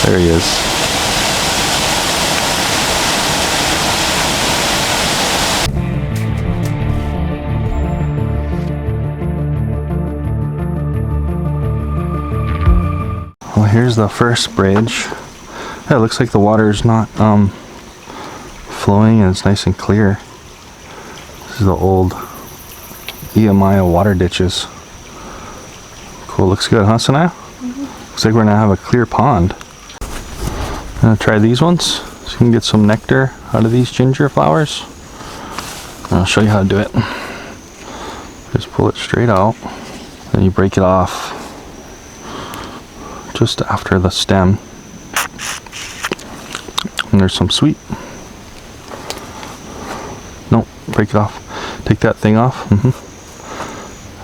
There he is. Well, here's the first bridge. Yeah, it looks like the water is not flowing and it's nice and clear. This is the old EMI water ditches. Cool, looks good, huh, Sanaya? Looks like we're gonna have a clear pond. I'm gonna try these ones so you can get some nectar out of these ginger flowers. I'll show you how to do it. Just pull it straight out, then you break it off just after the stem. And there's some sweet. No, break it off. Take that thing off.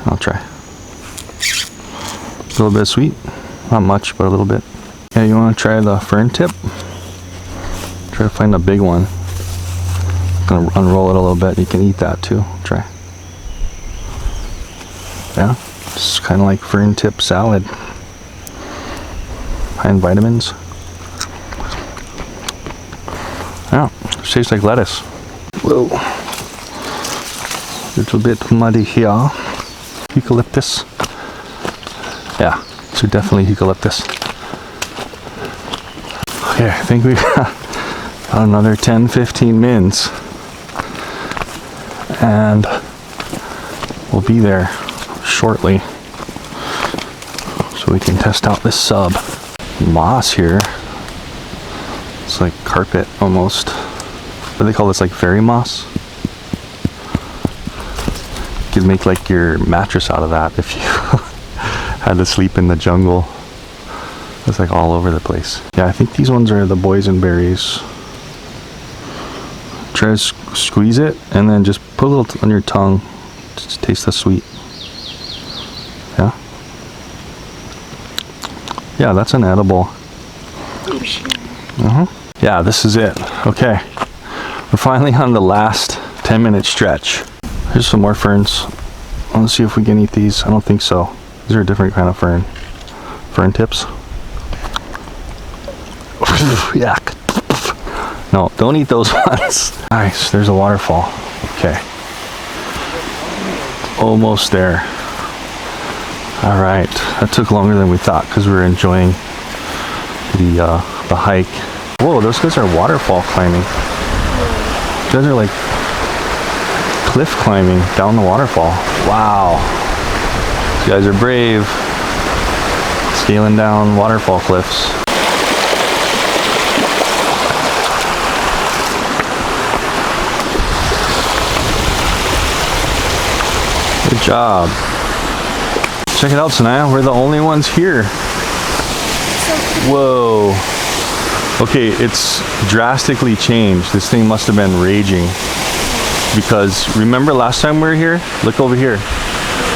I'll try. A little bit of sweet. Not much, but a little bit. Yeah, you want to try the fern tip? Try to find a big one. I'm gonna unroll it a little bit. You can eat that too. Try. Yeah, it's kind of like fern tip salad. High in vitamins. Yeah, it tastes like lettuce. Whoa. A little bit muddy here. Eucalyptus. Yeah, so definitely eucalyptus. Okay, I think we got another 10-15 mins. And we'll be there shortly. So we can test out this sub. Moss here. It's like carpet almost. What do they call this, like fairy moss? You could make like your mattress out of that if you had to sleep in the jungle. It's like all over the place. Yeah, I think these ones are the boysenberries. Try to squeeze it and then just put a little on your tongue. Just taste the sweet. Yeah. Yeah, that's an edible. Yeah, this is it. Okay. We're finally on the last 10-minute stretch. Here's some more ferns. Let's see if we can eat these. I don't think so. These are a different kind of fern. Fern tips. Yuck. No, don't eat those ones. Nice, there's a waterfall. Okay. Almost there. All right, that took longer than we thought because we were enjoying the hike. Whoa, those guys are waterfall climbing. These guys are like cliff climbing down the waterfall. Wow. These guys are brave. Scaling down waterfall cliffs. Good job. Check it out, Sanaya. We're the only ones here. Whoa. Okay, it's drastically changed. This thing must have been raging. Because remember last time we were here? Look over here.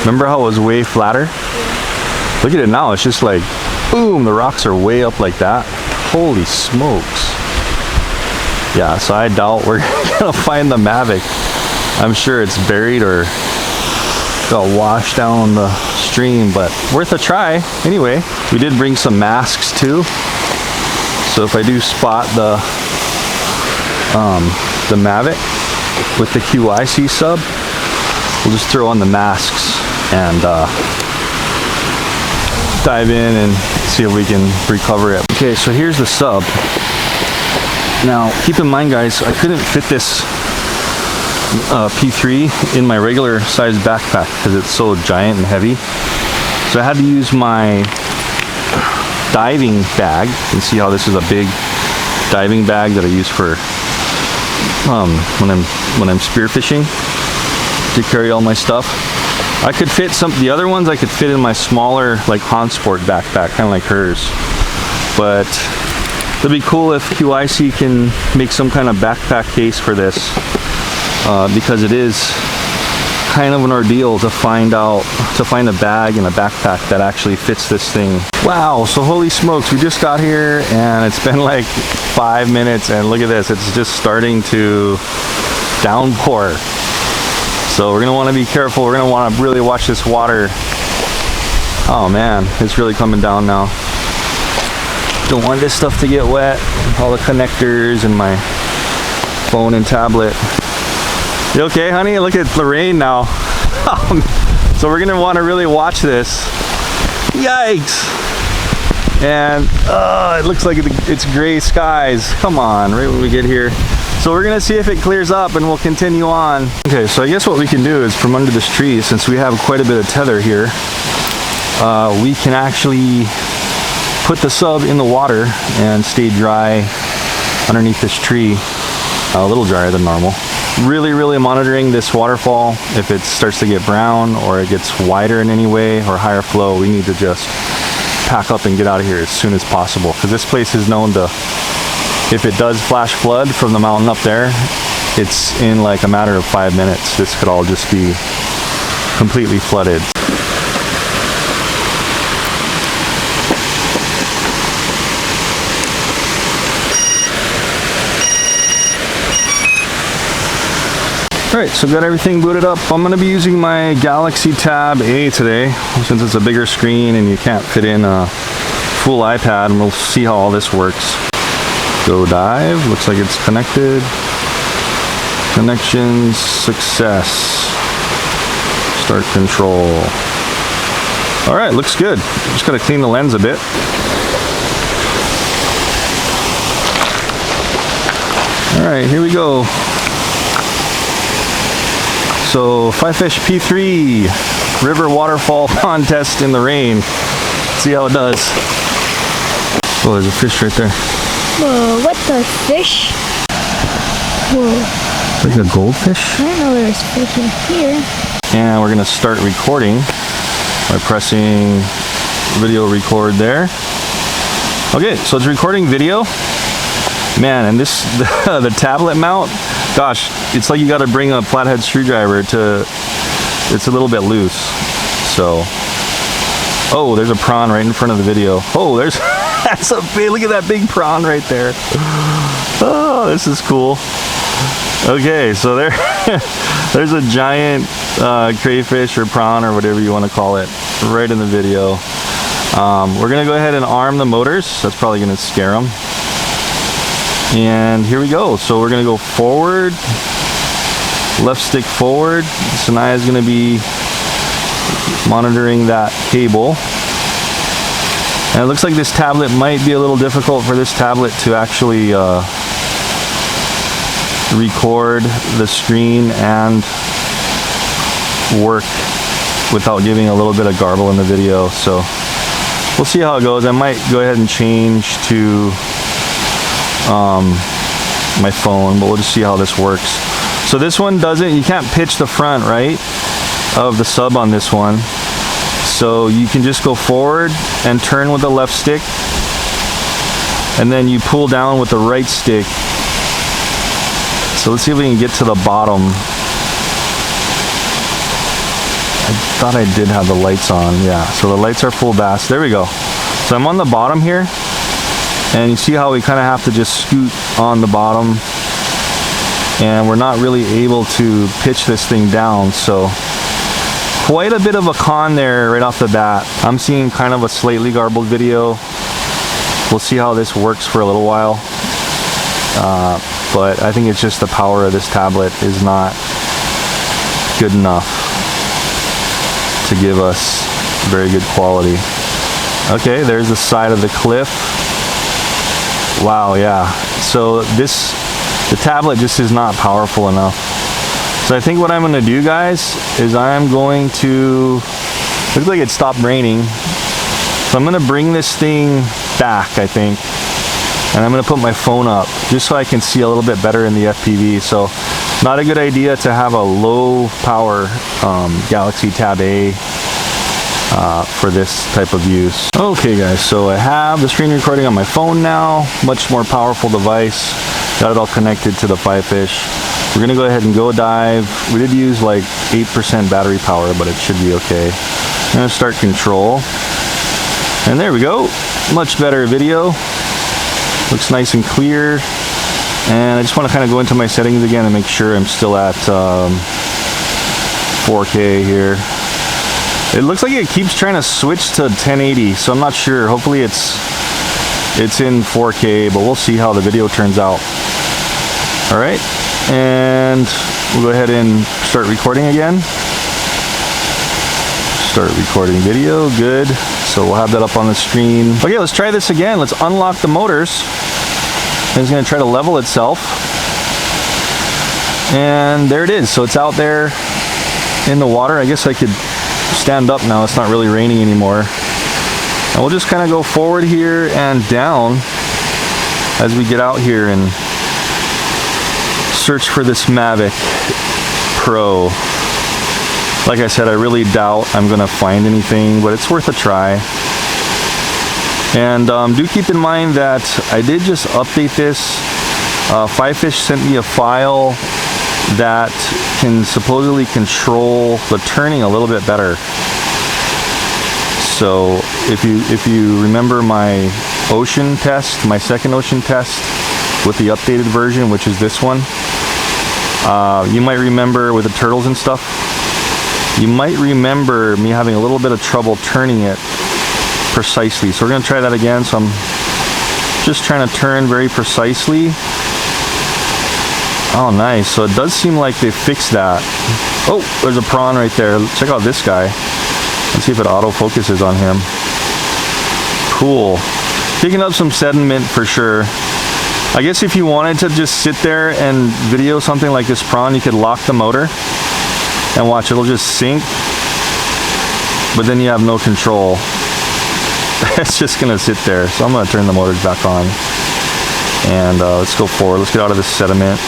Remember how it was way flatter? Look at it now. It's just like, boom, the rocks are way up like that. Holy smokes. Yeah, so I doubt we're gonna find the MAVIC. I'm sure it's buried or got washed down the stream, but worth a try. Anyway, we did bring some masks too. So if I do spot the MAVIC with the QySea sub, we'll just throw on the masks and dive in and see if we can recover it. Okay, so here's the sub. Now, keep in mind, guys, I couldn't fit this P3 in my regular size backpack because it's so giant and heavy. So I had to use my diving bag. You can see how this is a big diving bag that I use for when I'm spearfishing to carry all my stuff. I could fit the other ones I could fit in my smaller like Hansport backpack, kind of like hers. But it'd be cool if QySea can make some kind of backpack case for this, because it is kind of an ordeal to find a bag and a backpack that actually fits this thing. Wow, so holy smokes, we just got here and it's been like 5 minutes and look at this, it's just starting to downpour. So we're gonna want to be careful. We're gonna want to really watch this water. Oh man, it's really coming down now. Don't want this stuff to get wet. All the connectors and my phone and tablet. You okay, honey? Look at the rain now. So we're gonna want to really watch this. Yikes! And it looks like it's gray skies. Come on, right when we get here. So we're gonna see if it clears up and we'll continue on. Okay, so I guess what we can do is from under this tree, since we have quite a bit of tether here, we can actually put the sub in the water and stay dry underneath this tree, a little drier than normal. Really monitoring this waterfall. If it starts to get brown or it gets wider in any way or higher flow, we need to just pack up and get out of here as soon as possible, because this place is known to, if it does flash flood from the mountain up there, it's in like a matter of 5 minutes. This could all just be completely flooded. Alright, so got everything booted up. I'm going to be using my Galaxy Tab A today, since it's a bigger screen and you can't fit in a full iPad, and we'll see how all this works. Go dive, looks like it's connected. Connections, success. Start control. Alright, looks good. Just got to clean the lens a bit. Alright, here we go. So, Fifish P3 river waterfall contest in the rain. Let's see how it does. Oh, there's a fish right there. Whoa, what the fish? Whoa. Like a goldfish? I didn't know there was fish in here. And we're gonna start recording by pressing video record there. Okay, so it's recording video. Man, and this, the tablet mount, gosh, it's like you gotta bring a flathead screwdriver to, it's a little bit loose, so. Oh, there's a prawn right in front of the video. Oh, there's, that's a big, look at that big prawn right there. Oh, this is cool. Okay, so there, there's a giant crayfish or prawn or whatever you wanna call it, right in the video. We're gonna go ahead and arm the motors. That's probably gonna scare them. And here we go. So we're gonna go forward, left stick forward. Sanaya's gonna be monitoring that cable. And it looks like this tablet might be a little difficult for this tablet to actually record the screen and work without giving a little bit of garble in the video. So we'll see how it goes. I might go ahead and change to my phone, but we'll just see how this works. So this one doesn't, you can't pitch the front, right, of the sub on this one. So you can just go forward and turn with the left stick, and then you pull down with the right stick. So let's see if we can get to the bottom. I thought I did have the lights on. Yeah, so the lights are full blast. There we go. So I'm on the bottom here. And you see how we kind of have to just scoot on the bottom, and we're not really able to pitch this thing down. So quite a bit of a con there right off the bat. I'm seeing kind of a slightly garbled video. We'll see how this works for a little while. But I think it's just the power of this tablet is not good enough to give us very good quality. Okay, there's the side of the cliff. Wow, yeah. So the tablet just is not powerful enough. So I think what I'm gonna do, guys, is I'm going to, looks like it stopped raining. So I'm gonna bring this thing back, I think. And I'm gonna put my phone up just so I can see a little bit better in the FPV. So not a good idea to have a low power Galaxy Tab A for this type of use. Okay guys, so I have the screen recording on my phone now, much more powerful device. Got it all connected to the Fifish. We're gonna go ahead and go dive. We did use like 8% battery power, but it should be okay. I'm gonna start control. And there we go, much better video. Looks nice and clear. And I just wanna kind of go into my settings again and make sure I'm still at 4K here. It looks like it keeps trying to switch to 1080, so I'm not sure. Hopefully it's It's in 4K, but we'll see how the video turns out. All right, and we'll go ahead and start recording again. Start recording video, good. So we'll have that up on the screen. Okay, let's try this again. Let's unlock the motors. And it's gonna try to level itself. And there it is. So it's out there in the water. I guess I could stand up now. It's not really raining anymore. And we'll just kind of go forward here and down as we get out here and search for this MAVIC Pro. Like I said, I really doubt I'm gonna find anything, but it's worth a try. And do keep in mind that I did just update this. Fifish sent me a file that can supposedly control the turning a little bit better. So if you remember my ocean test, my second ocean test with the updated version, which is this one, you might remember with the turtles and stuff, you might remember me having a little bit of trouble turning it precisely. So we're going to try that again. So I'm just trying to turn very precisely. Oh, nice. So it does seem like they fixed that. Oh, there's a prawn right there. Check out this guy. Let's see if it auto focuses on him. Cool. Picking up some sediment for sure. I guess if you wanted to just sit there and video something like this prawn, you could lock the motor and watch, it'll just sink, but then you have no control. It's just gonna sit there. So I'm gonna turn the motors back on and let's go forward. Let's get out of this sediment.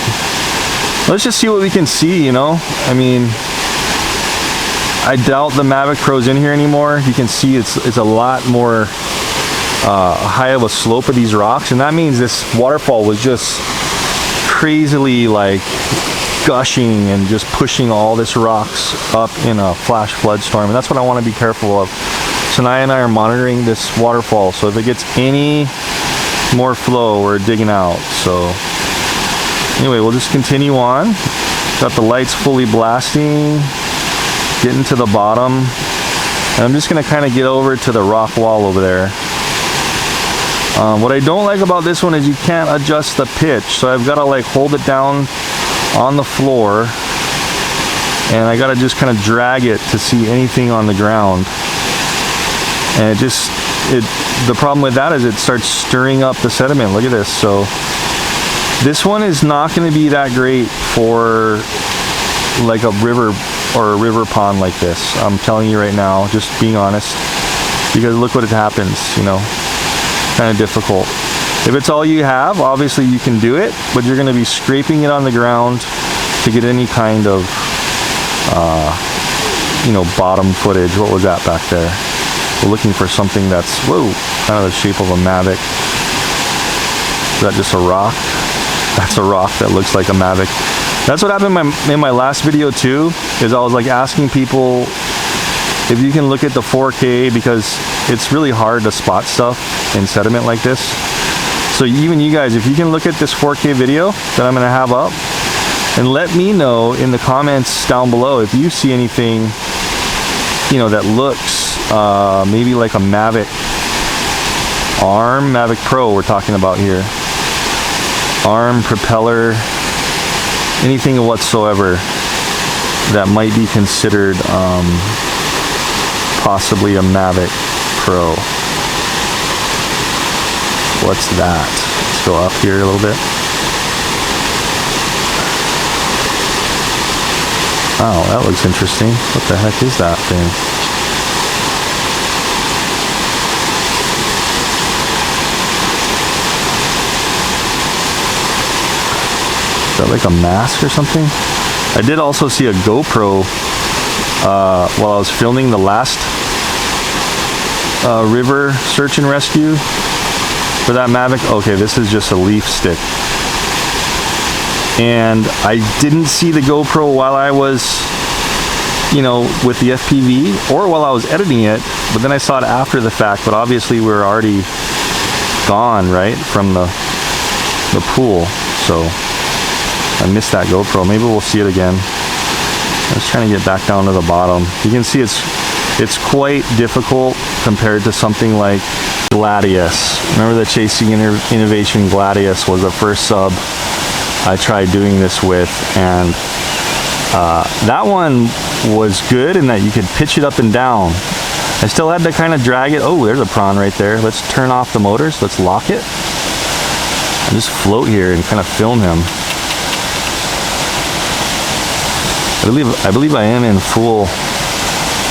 Let's just see what we can see, you know. I mean, I doubt the MAVIC Pro's in here anymore. You can see it's a lot more high of a slope of these rocks, and that means this waterfall was just crazily like gushing and just pushing all this rocks up in a flash flood storm, and that's what I want to be careful of. Sanaya and I are monitoring this waterfall, so if it gets any more flow, we're digging out. So anyway, we'll just continue on. Got the lights fully blasting, getting to the bottom, and I'm just gonna kind of get over to the rock wall over there. What I don't like about this one is you can't adjust the pitch, so I've got to like hold it down on the floor, and I gotta just kind of drag it to see anything on the ground. And the problem with that is it starts stirring up the sediment. Look at this. So this one is not going to be that great for like a river or a river pond like this. I'm telling you right now, just being honest, because look what it happens, you know, kind of difficult. If it's all you have, obviously you can do it, but you're going to be scraping it on the ground to get any kind of, you know, bottom footage. What was that back there? We're looking for something that's, whoa, kind of the shape of a MAVIC. Is that just a rock? That's a rock that looks like a MAVIC. That's what happened in my last video too, is I was like asking people if you can look at the 4K, because it's really hard to spot stuff in sediment like this. So even you guys, if you can look at this 4K video that I'm gonna have up, and let me know in the comments down below if you see anything, you know, that looks maybe like a MAVIC arm, MAVIC Pro we're talking about here. Arm, propeller, anything whatsoever that might be considered possibly a MAVIC Pro. What's that? Let's go up here a little bit. Oh, that looks interesting. What the heck is that thing? Is that like a mask or something? I did also see a GoPro while I was filming the last river search and rescue for that MAVIC. Okay, this is just a leaf stick. And I didn't see the GoPro while I was, you know, with the FPV or while I was editing it, but then I saw it after the fact, but obviously we were already gone, right, from the pool. So I missed that GoPro. Maybe we'll see it again. I was trying to get back down to the bottom. You can see it's quite difficult compared to something like Gladius. Remember the Chasing Innovation Gladius was the first sub I tried doing this with, and that one was good in that you could pitch it up and down. I still had to kind of drag it. Oh, there's a prawn right there. Let's turn off the motors. Let's lock it. And just float here and kind of film him. I believe I am in full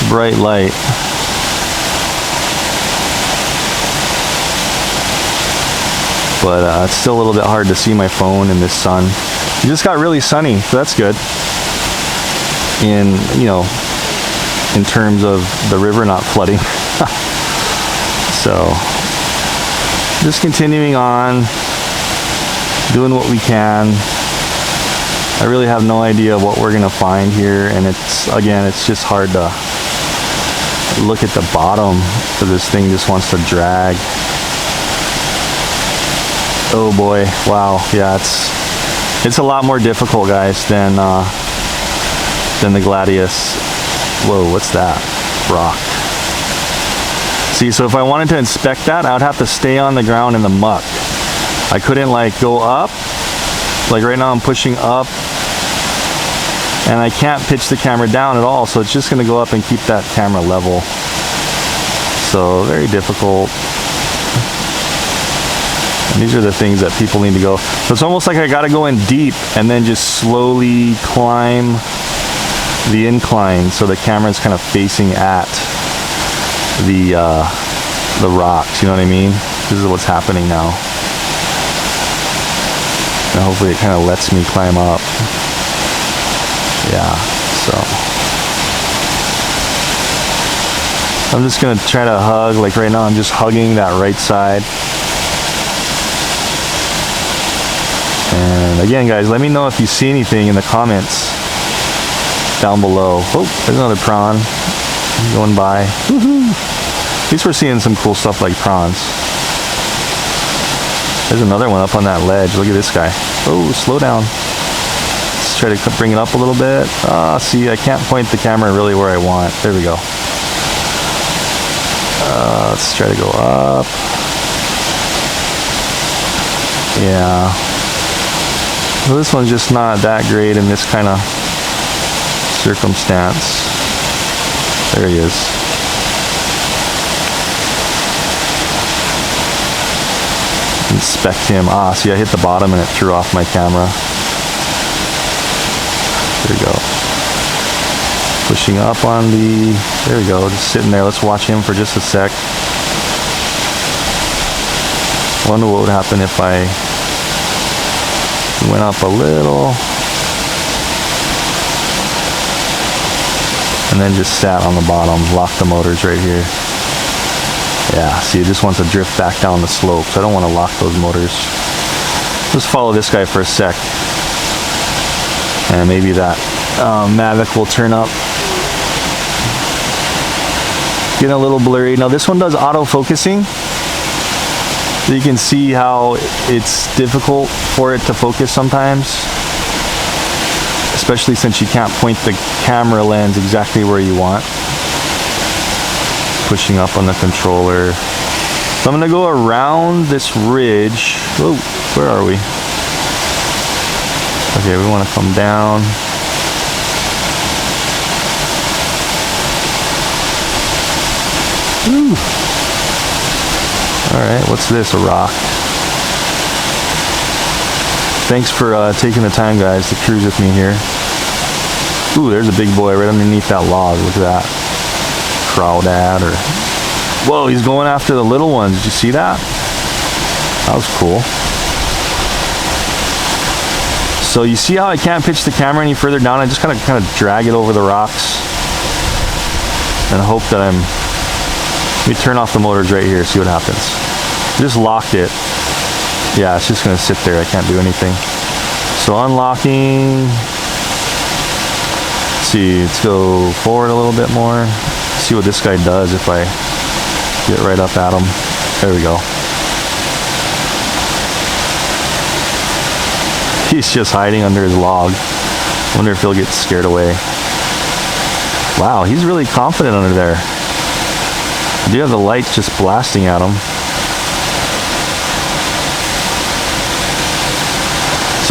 bright light. But it's still a little bit hard to see my phone in this sun. It just got really sunny, so that's good. In, you know, in terms of the river not flooding. So, just continuing on, doing what we can. I really have no idea what we're gonna find here, and it's just hard to look at the bottom because this thing just wants to drag. Oh boy, wow, yeah, it's a lot more difficult, guys, than the Gladius. Whoa, what's that? Rock. See, so if I wanted to inspect that, I would have to stay on the ground in the muck. I couldn't like go up. Like right now I'm pushing up, and I can't pitch the camera down at all, so it's just gonna go up and keep that camera level. So very difficult. And these are the things that people need to go. So it's almost like I gotta go in deep and then just slowly climb the incline so the camera's kind of facing at the rocks, you know what I mean? This is what's happening now. And hopefully it kind of lets me climb up. Yeah, so. I'm just gonna try to hug, like right now I'm just hugging that right side. And again, guys, let me know if you see anything in the comments down below. Oh, there's another prawn going by. Woohoo! At least we're seeing some cool stuff like prawns. There's another one up on that ledge. Look at this guy. Oh, slow down. Let's try to bring it up a little bit. Ah, see, I can't point the camera really where I want. There we go. Let's try to go up. Yeah. Well, this one's just not that great in this kind of circumstance. There he is. Inspect him. Ah, see, I hit the bottom and it threw off my camera. There we go. Pushing up on the... There we go, just sitting there. Let's watch him for just a sec. Wonder what would happen if I went up a little and then just sat on the bottom, locked the motors right here. Yeah, see, it just wants to drift back down the slope, so I don't want to lock those motors. Just follow this guy for a sec, and maybe that MAVIC will turn up. Getting a little blurry. Now this one does auto-focusing, so you can see how it's difficult for it to focus sometimes, especially since you can't point the camera lens exactly where you want. Pushing up on the controller. So I'm gonna go around this ridge. Whoa, where are we? Okay, we want to come down. Woo. All right, what's this? A rock. Thanks for taking the time, guys, to cruise with me here. Ooh, there's a big boy right underneath that log. Look at that. Crawdad or... Whoa, he's going after the little ones. Did you see that? That was cool. So you see how I can't pitch the camera any further down? I just kind of drag it over the rocks and hope that I'm... Let me turn off the motors right here, see what happens. Just locked it. Yeah, it's just gonna sit there. I can't do anything. So unlocking. Let's see, let's go forward a little bit more. See what this guy does if I get right up at him. There we go. He's just hiding under his log. Wonder if he'll get scared away. Wow, he's really confident under there. I do have the lights just blasting at him.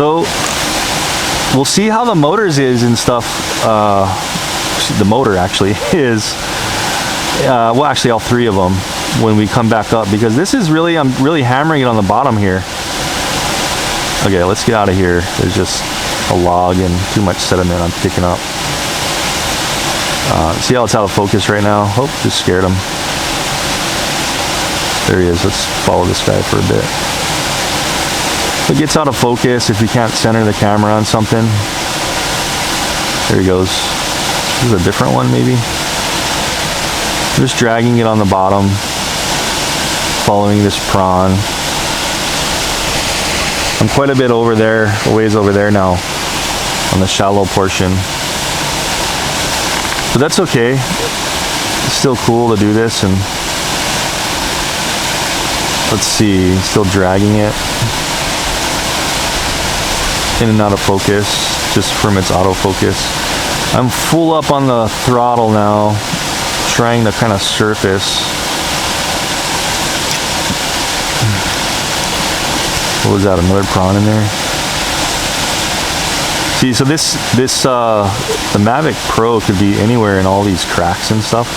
So we'll see how the motors is and stuff. The motor actually is, well, actually all three of them when we come back up, because this is really, I'm really hammering it on the bottom here. Okay, let's get out of here. There's just a log and too much sediment I'm picking up. See how it's out of focus right now? Oh, just scared him. There he is. Let's follow this guy for a bit. It gets out of focus if you can't center the camera on something. There he goes. This is a different one maybe. Just dragging it on the bottom, following this prawn. I'm quite a bit over there, a ways over there now, on the shallow portion. But that's okay. It's still cool to do this, and let's see, still dragging it in and out of focus, just from its autofocus. I'm full up on the throttle now, trying to kind of surface. What was that, another prawn in there? See, so the MAVIC Pro could be anywhere in all these cracks and stuff.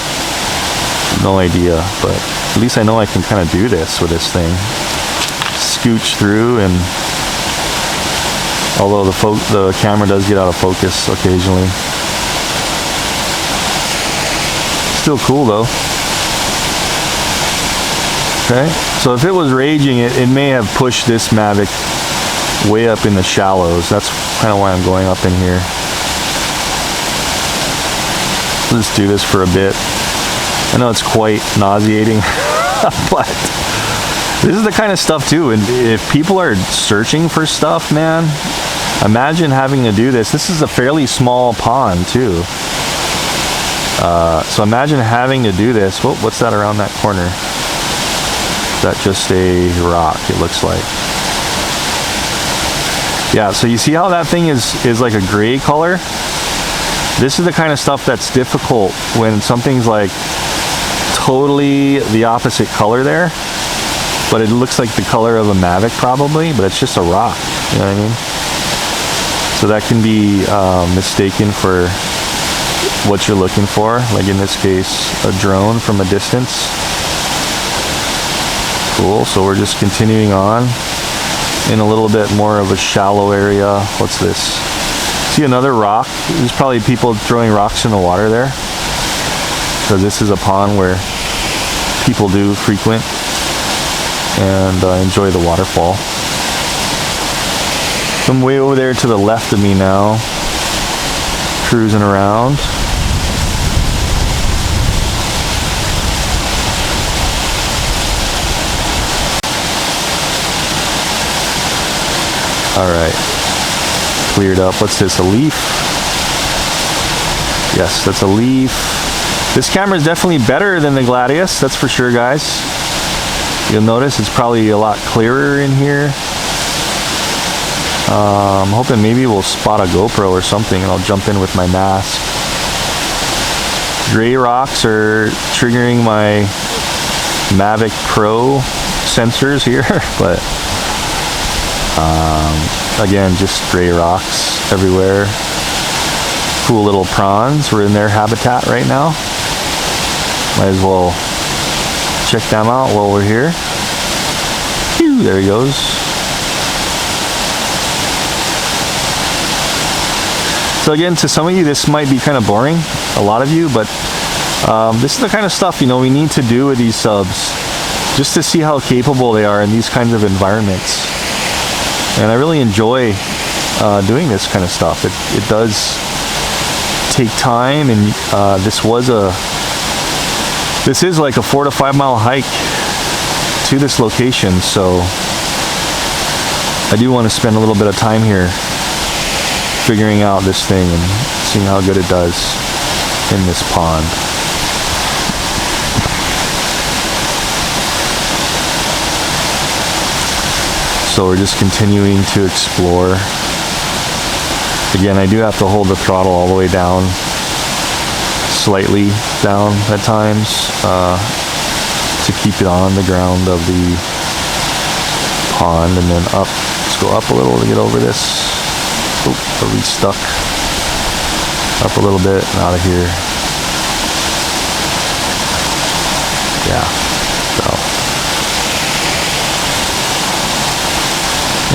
No idea, but at least I know I can kind of do this with this thing. Scooch through, and although the camera does get out of focus occasionally. Still cool though. Okay, so if it was raging, it may have pushed this MAVIC way up in the shallows. That's kind of why I'm going up in here. Let's do this for a bit. I know it's quite nauseating, but this is the kind of stuff too. And if people are searching for stuff, man, imagine having to do this. This is a fairly small pond too. So imagine having to do this. Whoa, what's that around that corner? Is that just a rock, it looks like? Yeah, so you see how that thing is like a gray color? This is the kind of stuff that's difficult when something's like totally the opposite color there, but it looks like the color of a MAVIC probably, but it's just a rock, you know what I mean? So that can be mistaken for what you're looking for, like in this case, a drone from a distance. Cool, so we're just continuing on in a little bit more of a shallow area. What's this? See another rock? There's probably people throwing rocks in the water there, because this is a pond where people do frequent and enjoy the waterfall. I'm way over there to the left of me now, cruising around. All right, cleared up. What's this, a leaf? Yes, that's a leaf. This camera is definitely better than the Gladius, that's for sure, guys. You'll notice it's probably a lot clearer in here. I'm hoping maybe we'll spot a GoPro or something, and I'll jump in with my mask. Gray rocks are triggering my MAVIC Pro sensors here, but again, just gray rocks everywhere. Cool little prawns. We're in their habitat right now. Might as well check them out while we're here. Phew, there he goes. So again, to some of you, this might be kind of boring, a lot of you, but this is the kind of stuff, you know, we need to do with these subs, just to see how capable they are in these kinds of environments. And I really enjoy doing this kind of stuff. It does take time, and this is like a 4 to 5 mile hike to this location, so I do want to spend a little bit of time here figuring out this thing and seeing how good it does in this pond. So we're just continuing to explore. Again, I do have to hold the throttle all the way down, slightly down at times, to keep it on the ground of the pond, and then up Let's go up a little to get over this. Oh, are we stuck? Up a little bit and out of here. Yeah. So.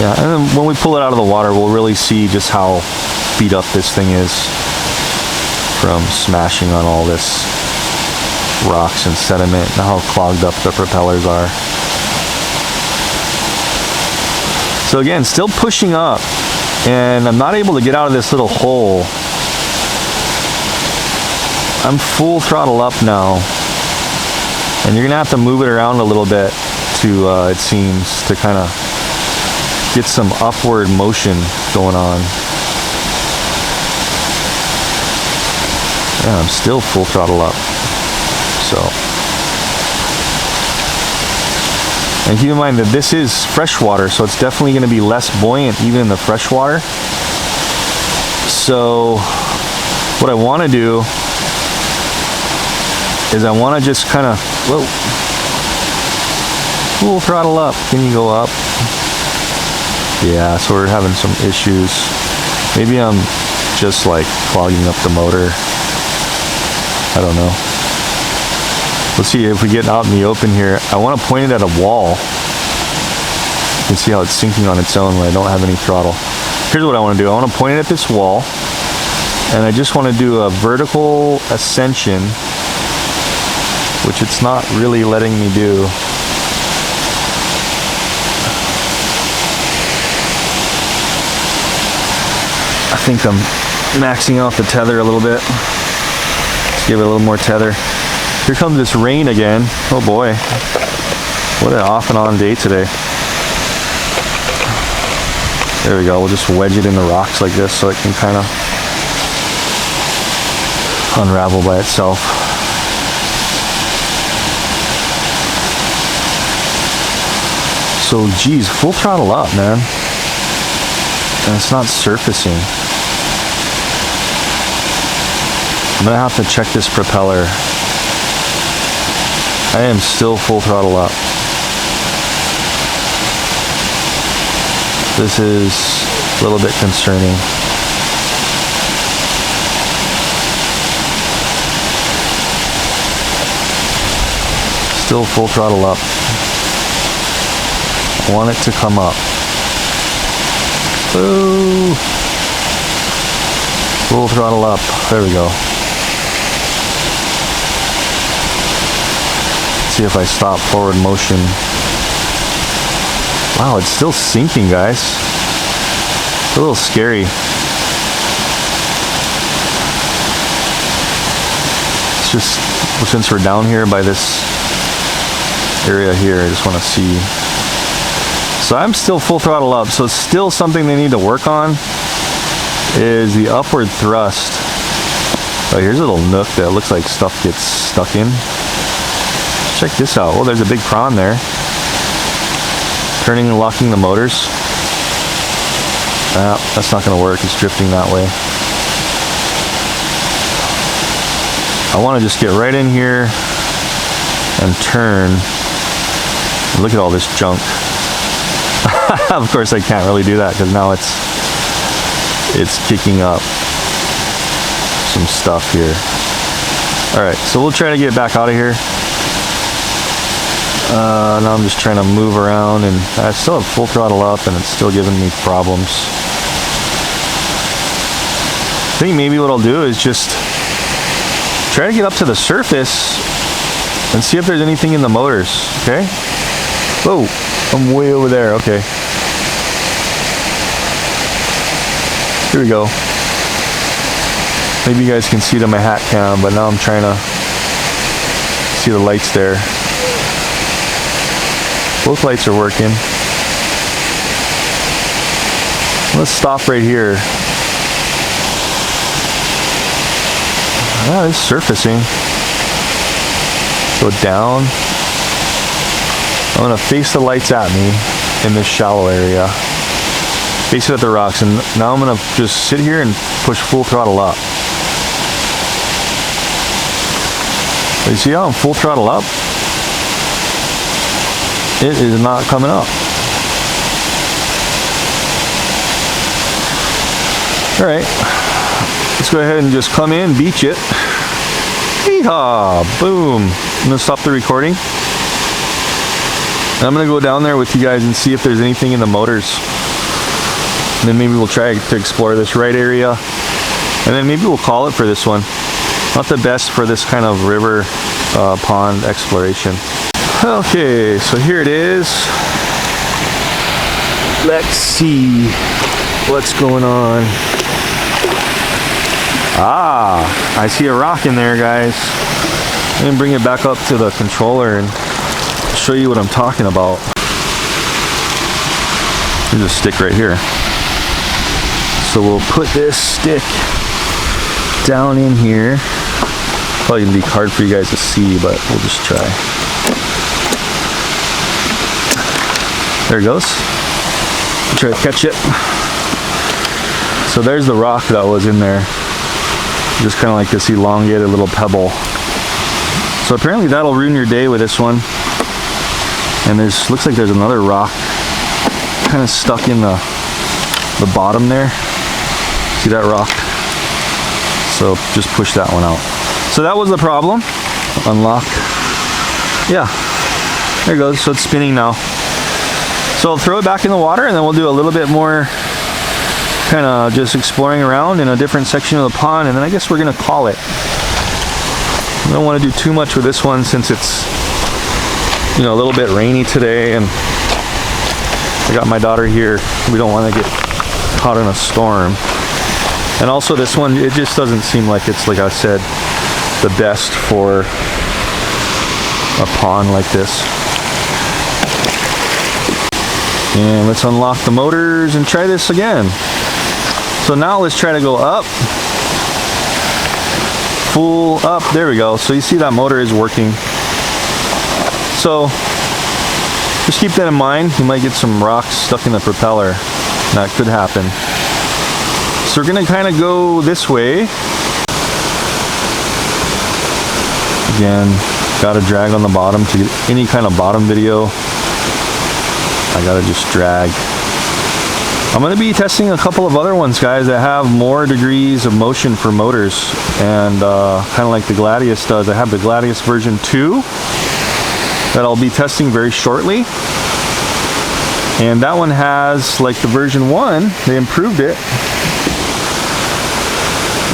Yeah, and then when we pull it out of the water, we'll really see just how beat up this thing is from smashing on all this rocks and sediment and how clogged up the propellers are. So again, still pushing up, and I'm not able to get out of this little hole. I'm full throttle up now, and you're gonna have to move it around a little bit to, it seems, to kind of get some upward motion going on. Yeah, I'm still full throttle up. So, and keep in mind that this is freshwater, so it's definitely going to be less buoyant even in the freshwater. So what I want to do is I want to just kind of, whoa, full throttle up. Can you go up? Yeah, so we're having some issues. Maybe I'm just like clogging up the motor. I don't know. Let's see if we get out in the open here. I want to point it at a wall. You can see how it's sinking on its own when I don't have any throttle. Here's what I want to do. I want to point it at this wall, and I just want to do a vertical ascension, which it's not really letting me do. I think I'm maxing out the tether a little bit. Let's give it a little more tether. Here comes this rain again. Oh boy. What an off and on day today. There we go. We'll just wedge it in the rocks like this so it can kind of unravel by itself. So geez, full throttle up, man. And it's not surfacing. I'm gonna have to check this propeller. I am still full throttle up. This is a little bit concerning. Still full throttle up. I want it to come up. Ooh. Full throttle up. There we go. See if I stop forward motion. Wow, it's still sinking, guys. It's a little scary. It's just, since we're down here by this area here, I just want to see. So I'm still full throttle up, so it's still something they need to work on, is the upward thrust. Oh, here's a little nook that looks like stuff gets stuck in. Check this out. Oh, there's a big prawn there. Turning and locking the motors. That's not going to work. It's drifting that way. I want to just get right in here and turn. Look at all this junk. Of course, I can't really do that because now it's kicking up some stuff here. All right, so we'll try to get back out of here. Now I'm just trying to move around, and I still have full throttle up and it's still giving me problems. I think maybe what I'll do is just try to get up to the surface and see if there's anything in the motors, okay? Whoa, I'm way over there, okay. Here we go. Maybe you guys can see it on my hat cam, but now I'm trying to see the lights there. Both lights are working. Let's stop right here. Ah, it's surfacing. Go down. I'm gonna face the lights at me in this shallow area. Face it at the rocks, and now I'm gonna just sit here and push full throttle up. You see how I'm full throttle up? It is not coming up. All right, let's go ahead and just come in, beach it. Yeehaw, boom. I'm gonna stop the recording. I'm gonna go down there with you guys and see if there's anything in the motors. And then maybe we'll try to explore this right area. And then maybe we'll call it for this one. Not the best for this kind of river pond exploration. Okay, so here it is. Let's see what's going on. Ah, I see a rock in there, guys. Let me bring it back up to the controller and show you what I'm talking about. There's a stick right here. So we'll put this stick down in here. Probably gonna be hard for you guys to see, but we'll just try. There it goes. Try to catch it. So there's the rock that was in there. Just kind of like this elongated little pebble. So apparently that'll ruin your day with this one. And there's, looks like there's another rock kind of stuck in the bottom there. See that rock? So just push that one out. So that was the problem. Unlock. Yeah, there it goes. So it's spinning now. So I'll throw it back in the water and then we'll do a little bit more kind of just exploring around in a different section of the pond, and then I guess we're gonna call it. I don't want to do too much with this one since it's, you know, a little bit rainy today, and I got my daughter here. We don't want to get caught in a storm. And also this one, it just doesn't seem like it's, like I said, the best for a pond like this. And let's unlock the motors and try this again. So now let's try to go up. Full up, there we go. So you see that motor is working. So just keep that in mind. You might get some rocks stuck in the propeller. That could happen. So we're gonna kind of go this way. Again, gotta drag on the bottom to get any kind of bottom video. I gotta just drag. I'm going to be testing a couple of other ones, guys, that have more degrees of motion for motors, and kind of like the Gladius does. I have the Gladius version 2 that I'll be testing very shortly, and that one has, like the version 1, they improved it,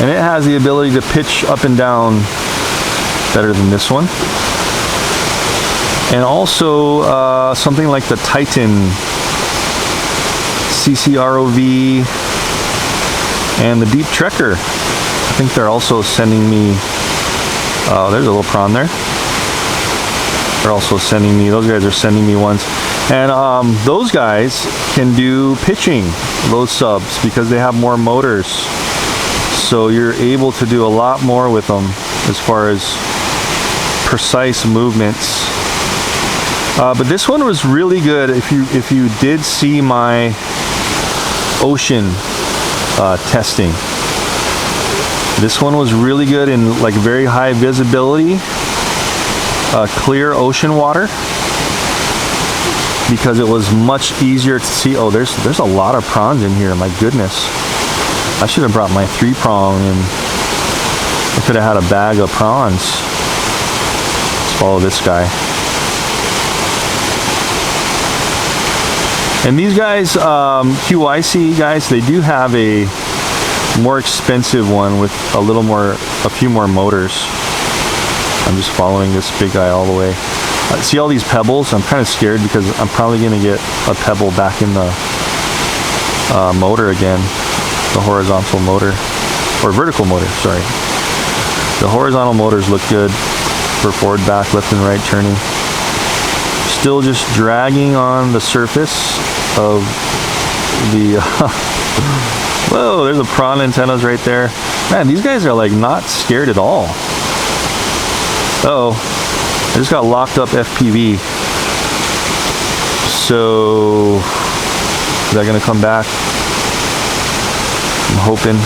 and it has the ability to pitch up and down better than this one. And also something like the Titan ROV and the Deep Trekker. I think they're also sending me, there's a little prawn there. They're also sending me, those guys are sending me ones. And those guys can do pitching, those subs, because they have more motors. So you're able to do a lot more with them as far as precise movements. But this one was really good. If you did see my ocean testing, this one was really good in like very high visibility, clear ocean water, because it was much easier to see. Oh, there's a lot of prawns in here. My goodness, I should have brought my 3-prong, and I could have had a bag of prawns. Let's follow this guy. And these guys, QySea guys, they do have a more expensive one with a few more motors. I'm just following this big guy all the way. See all these pebbles? I'm kind of scared because I'm probably going to get a pebble back in the motor again. The horizontal motor, or vertical motor, sorry. The horizontal motors look good for forward, back, left and right turning. Still just dragging on the surface of the whoa, there's a prawn antennas right there. Man, these guys are like not scared at all. Uh-oh, I just got locked up FPV. So is that gonna come back? I'm hoping.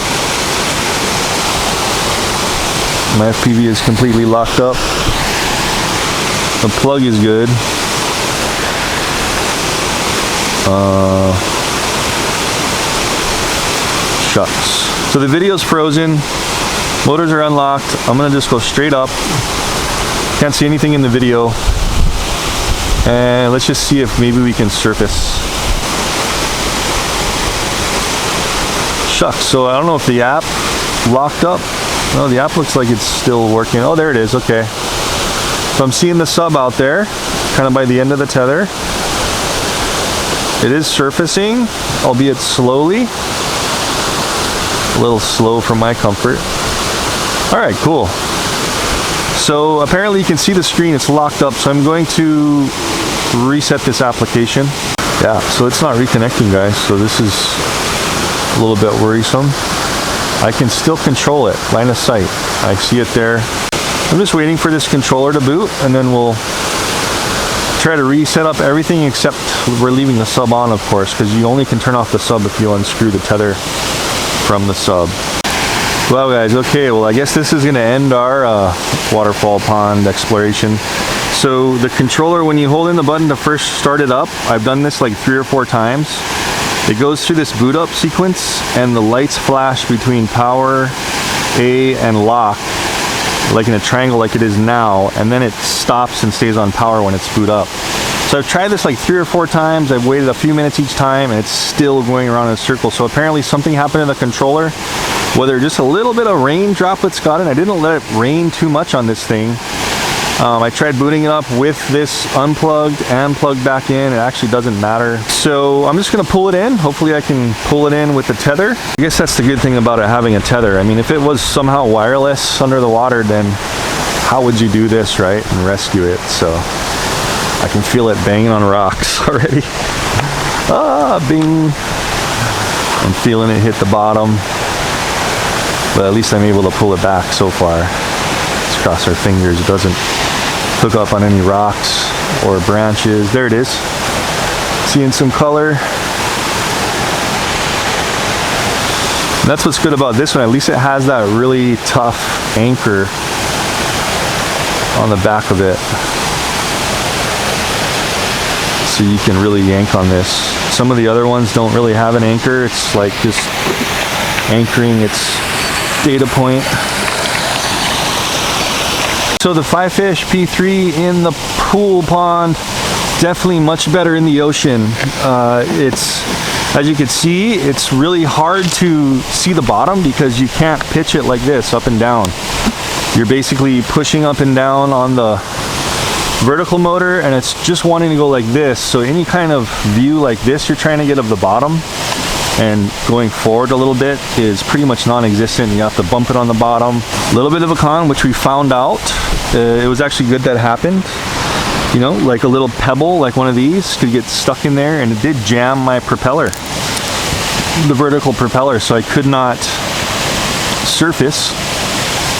My FPV is completely locked up. The plug is good. Shucks. So the video's frozen. Motors are unlocked. I'm gonna just go straight up. Can't see anything in the video. And let's just see if maybe we can surface. Shucks, so I don't know if the app locked up. No, the app looks like it's still working. Oh, there it is, okay. So I'm seeing the sub out there, kind of by the end of the tether. It is surfacing, albeit slowly. A little slow for my comfort. All right, cool. So apparently you can see the screen, it's locked up, so I'm going to reset this application. Yeah, so it's not reconnecting, guys, so this is a little bit worrisome. I can still control it, line of sight. I see it there. I'm just waiting for this controller to boot, and then we'll try to reset up everything except we're leaving the sub on, of course, because you only can turn off the sub if you unscrew the tether from the sub. Well guys, okay, well I guess this is gonna end our waterfall pond exploration. So the controller, when you hold in the button to first start it up, I've done this like 3 or 4 times. It goes through this boot up sequence and the lights flash between power, A, and lock, like in a triangle like it is now, and then it stops and stays on power when it's boot up. So I've tried this like 3 or 4 times. I've waited a few minutes each time and it's still going around in a circle. So apparently something happened in the controller, whether just a little bit of rain droplets got in. I didn't let it rain too much on this thing. I tried booting it up with this unplugged and plugged back in. It actually doesn't matter. So I'm just gonna pull it in. Hopefully I can pull it in with the tether. I guess that's the good thing about it having a tether. I mean, if it was somehow wireless under the water, then how would you do this, right? And rescue it. So I can feel it banging on rocks already. Ah, bing. I'm feeling it hit the bottom. But at least I'm able to pull it back so far. Let's cross our fingers. It doesn't hook up on any rocks or branches. There it is. Seeing some color. And that's what's good about this one. At least it has that really tough anchor on the back of it. So you can really yank on this. Some of the other ones don't really have an anchor. It's like just anchoring its data point. So the Fifish P3 in the pool pond, definitely much better in the ocean. It's, as you can see, it's really hard to see the bottom because you can't pitch it like this up and down. You're basically pushing up and down on the vertical motor and it's just wanting to go like this. So any kind of view like this you're trying to get of the bottom and going forward a little bit is pretty much non-existent. You have to bump it on the bottom. A little bit of a con, which we found out. It was actually good that happened. You know, like a little pebble, like one of these, could get stuck in there and it did jam my propeller, the vertical propeller, so I could not surface.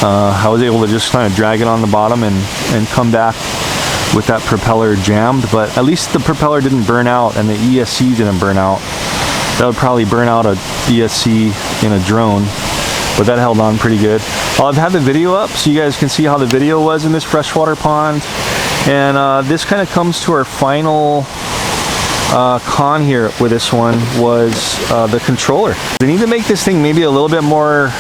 I was able to just kind of drag it on the bottom and come back with that propeller jammed, but at least the propeller didn't burn out and the ESC didn't burn out. That would probably burn out a ESC in a drone, but that held on pretty good. I've had the video up so you guys can see how the video was in this freshwater pond. And this kind of comes to our final con here with this one was the controller. They need to make this thing maybe a little bit more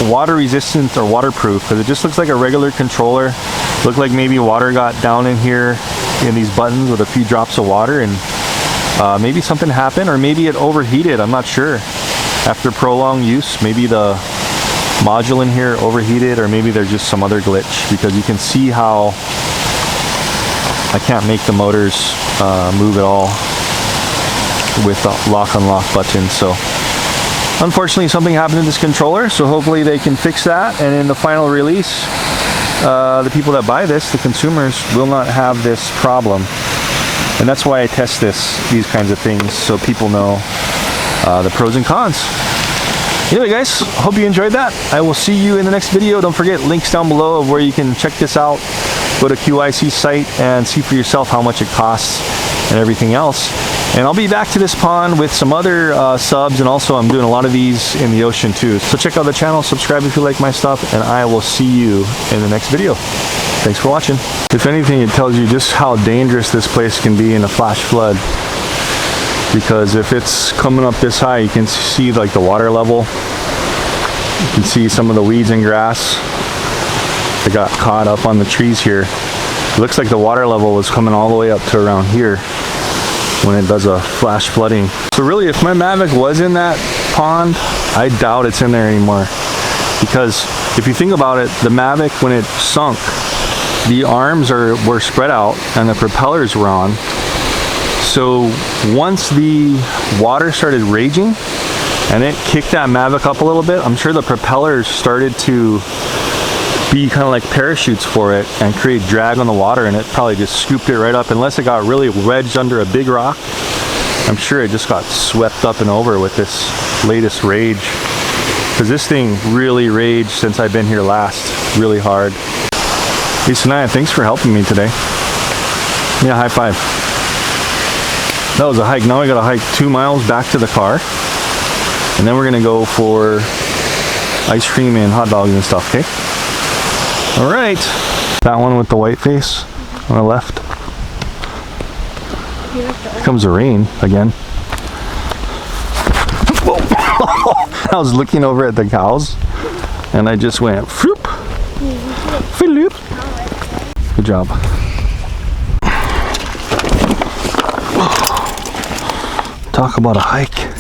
water resistant or waterproof, because it just looks like a regular controller. Looked like maybe water got down in here in these buttons with a few drops of water, and maybe something happened, or maybe it overheated. I'm not sure. After prolonged use, maybe the module in here overheated, or maybe there's just some other glitch, because you can see how I can't make the motors move at all with the lock unlock button. So unfortunately something happened to this controller, so hopefully they can fix that, and in the final release the people that buy this, the consumers, will not have this problem. And that's why I test these kinds of things, so people know the pros and cons. Anyway guys, hope you enjoyed that. I will see you in the next video. Don't forget, links down below of where you can check this out. Go to QySea site and see for yourself how much it costs and everything else. And I'll be back to this pond with some other subs, and also I'm doing a lot of these in the ocean too. So check out the channel, subscribe if you like my stuff, and I will see you in the next video. Thanks for watching. If anything, it tells you just how dangerous this place can be in a flash flood. because if it's coming up this high, you can see like the water level. You can see some of the weeds and grass that got caught up on the trees here. It looks like the water level was coming all the way up to around here when it does a flash flooding. So really, if my MAVIC was in that pond, I doubt it's in there anymore. Because if you think about it, the MAVIC, when it sunk, the arms were spread out and the propellers were on. So once the water started raging and it kicked that MAVIC up a little bit, I'm sure the propellers started to be kind of like parachutes for it and create drag on the water, and it probably just scooped it right up. Unless it got really wedged under a big rock, I'm sure it just got swept up and over with this latest rage. Because this thing really raged since I've been here last, really hard. Hey Sanaya, thanks for helping me today. Yeah, high five. That was a hike. Now we gotta hike 2 miles back to the car. And then we're gonna go for ice cream and hot dogs and stuff, okay? All right. That one with the white face on the left. Here comes the rain again. I was looking over at the cows and I just went floop, floop. Good job. Talk about a hike.